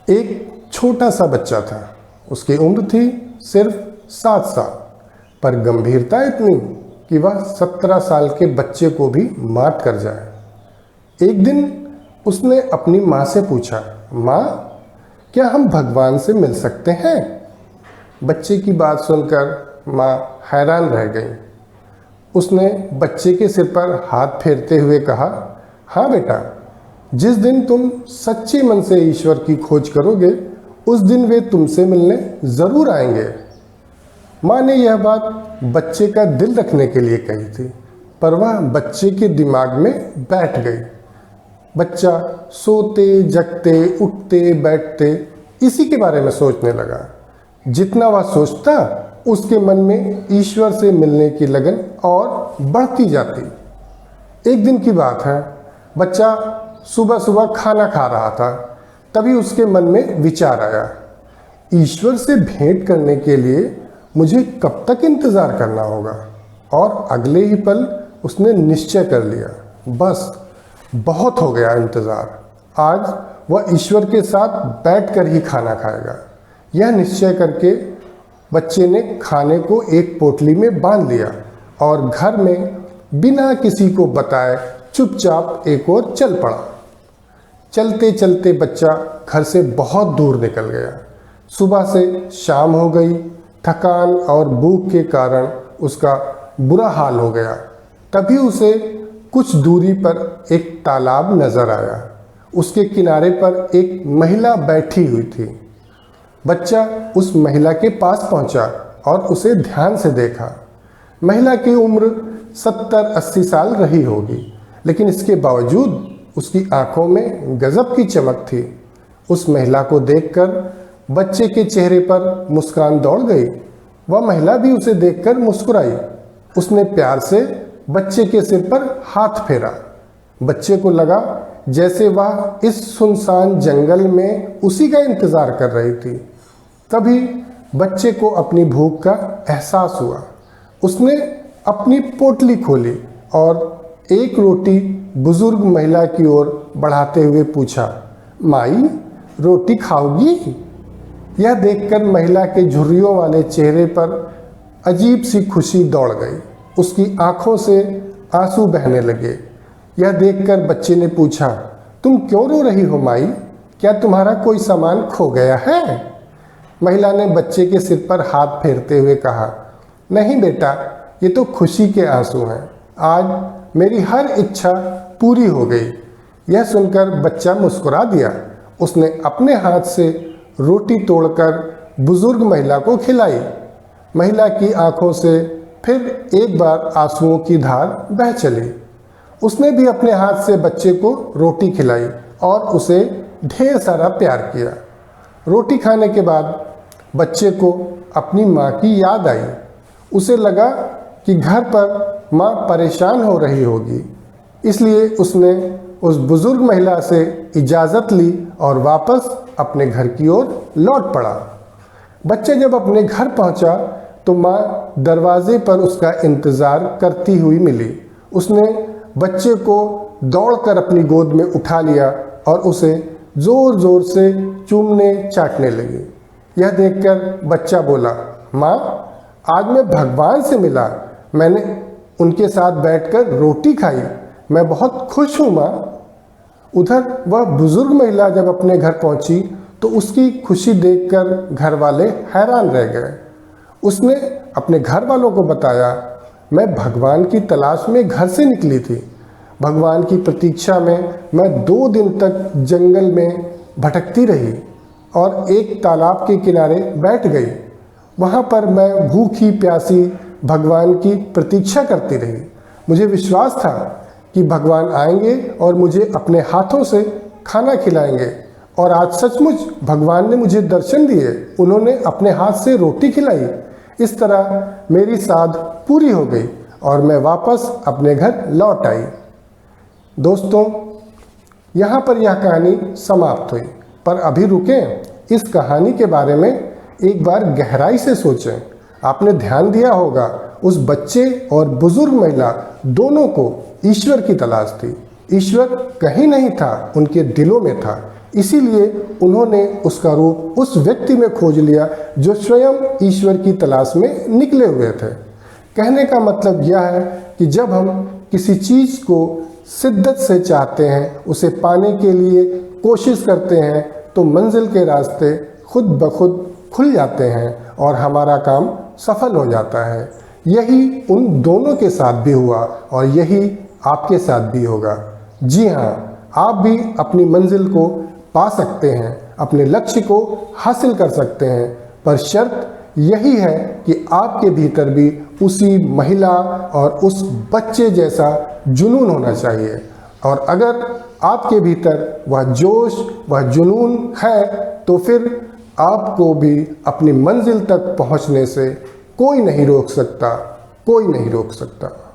एक छोटा सा बच्चा था। उसकी उम्र थी सिर्फ 7 साल, पर गंभीरता इतनी कि वह 17 साल के बच्चे को भी मात कर जाए। एक दिन उसने अपनी माँ से पूछा, माँ, क्या हम भगवान से मिल सकते हैं? बच्चे की बात सुनकर माँ हैरान रह गई। उसने बच्चे के सिर पर हाथ फेरते हुए कहा, हाँ बेटा, जिस दिन तुम सच्चे मन से ईश्वर की खोज करोगे उस दिन वे तुमसे मिलने ज़रूर आएंगे। माँ ने यह बात बच्चे का दिल रखने के लिए कही थी, पर वह बच्चे के दिमाग में बैठ गई। बच्चा सोते जगते उठते बैठते इसी के बारे में सोचने लगा। जितना वह सोचता उसके मन में ईश्वर से मिलने की लगन और बढ़ती जाती। एक दिन की बात है, बच्चा सुबह सुबह खाना खा रहा था। तभी उसके मन में विचार आया, ईश्वर से भेंट करने के लिए मुझे कब तक इंतज़ार करना होगा। और अगले ही पल उसने निश्चय कर लिया, बस बहुत हो गया इंतज़ार, आज वह ईश्वर के साथ बैठकर ही खाना खाएगा। यह निश्चय करके बच्चे ने खाने को एक पोटली में बांध लिया और घर में बिना किसी को बताए चुपचाप एक ओर चल पड़ा। चलते चलते बच्चा घर से बहुत दूर निकल गया। सुबह से शाम हो गई। थकान और भूख के कारण उसका बुरा हाल हो गया। तभी उसे कुछ दूरी पर एक तालाब नजर आया। उसके किनारे पर एक महिला बैठी हुई थी। बच्चा उस महिला के पास पहुंचा और उसे ध्यान से देखा। महिला की उम्र 70-80 साल रही होगी, लेकिन इसके बावजूद उसकी आंखों में गजब की चमक थी। उस महिला को देखकर बच्चे के चेहरे पर मुस्कान दौड़ गई। वह महिला भी उसे देखकर मुस्कुराई। उसने प्यार से बच्चे के सिर पर हाथ फेरा। बच्चे को लगा जैसे वह इस सुनसान जंगल में उसी का इंतजार कर रही थी। तभी बच्चे को अपनी भूख का एहसास हुआ। उसने अपनी पोटली खोली और एक रोटी बुजुर्ग महिला की ओर बढ़ाते हुए पूछा, माई, रोटी खाओगी? यह देखकर महिला के झुर्रियों वाले चेहरे पर अजीब सी खुशी दौड़ गई। उसकी आंखों से आंसू बहने लगे। यह देखकर बच्चे ने पूछा, तुम क्यों रो रही हो माई? क्या तुम्हारा कोई सामान खो गया है? महिला ने बच्चे के सिर पर हाथ फेरते हुए कहा, नहीं बेटा, ये तो खुशी के आंसू हैं। आज मेरी हर इच्छा पूरी हो गई। यह सुनकर बच्चा मुस्कुरा दिया। उसने अपने हाथ से रोटी तोड़कर बुजुर्ग महिला को खिलाई। महिला की आंखों से फिर एक बार आंसुओं की धार बह चली। उसने भी अपने हाथ से बच्चे को रोटी खिलाई और उसे ढेर सारा प्यार किया। रोटी खाने के बाद बच्चे को अपनी माँ की याद आई। उसे लगा कि घर पर माँ परेशान हो रही होगी, इसलिए उसने उस बुजुर्ग महिला से इजाज़त ली और वापस अपने घर की ओर लौट पड़ा। बच्चे जब अपने घर पहुंचा तो माँ दरवाजे पर उसका इंतज़ार करती हुई मिली। उसने बच्चे को दौड़कर अपनी गोद में उठा लिया और उसे ज़ोर ज़ोर से चूमने चाटने लगी। यह देखकर बच्चा बोला, माँ, आज मैं भगवान से मिला। मैंने उनके साथ बैठकर रोटी खाई। मैं बहुत खुश हूँ माँ। उधर वह बुजुर्ग महिला जब अपने घर पहुंची तो उसकी खुशी देखकर घर वाले हैरान रह गए। उसने अपने घर वालों को बताया, मैं भगवान की तलाश में घर से निकली थी। भगवान की प्रतीक्षा में मैं 2 दिन तक जंगल में भटकती रही और एक तालाब के किनारे बैठ गई। वहाँ पर मैं भूखी प्यासी भगवान की प्रतीक्षा करती रही। मुझे विश्वास था कि भगवान आएंगे और मुझे अपने हाथों से खाना खिलाएंगे, और आज सचमुच भगवान ने मुझे दर्शन दिए। उन्होंने अपने हाथ से रोटी खिलाई। इस तरह मेरी साध पूरी हो गई और मैं वापस अपने घर लौट आई। दोस्तों, यहाँ पर यह कहानी समाप्त हुई, पर अभी रुकें। इस कहानी के बारे में एक बार गहराई से सोचें। आपने ध्यान दिया होगा, उस बच्चे और बुजुर्ग महिला दोनों को ईश्वर की तलाश थी। ईश्वर कहीं नहीं था, उनके दिलों में था। इसीलिए उन्होंने उसका रूप उस व्यक्ति में खोज लिया जो स्वयं ईश्वर की तलाश में निकले हुए थे। कहने का मतलब यह है कि जब हम किसी चीज़ को शिद्दत से चाहते हैं, उसे पाने के लिए कोशिश करते हैं, तो मंजिल के रास्ते खुद ब खुद खुल जाते हैं और हमारा काम सफल हो जाता है। यही उन दोनों के साथ भी हुआ और यही आपके साथ भी होगा। जी हाँ, आप भी अपनी मंजिल को पा सकते हैं, अपने लक्ष्य को हासिल कर सकते हैं, पर शर्त यही है कि आपके भीतर भी उसी महिला और उस बच्चे जैसा जुनून होना चाहिए। और अगर आपके भीतर वह जोश, वह जुनून है, तो फिर आपको भी अपनी मंजिल तक पहुंचने से कोई नहीं रोक सकता, कोई नहीं रोक सकता।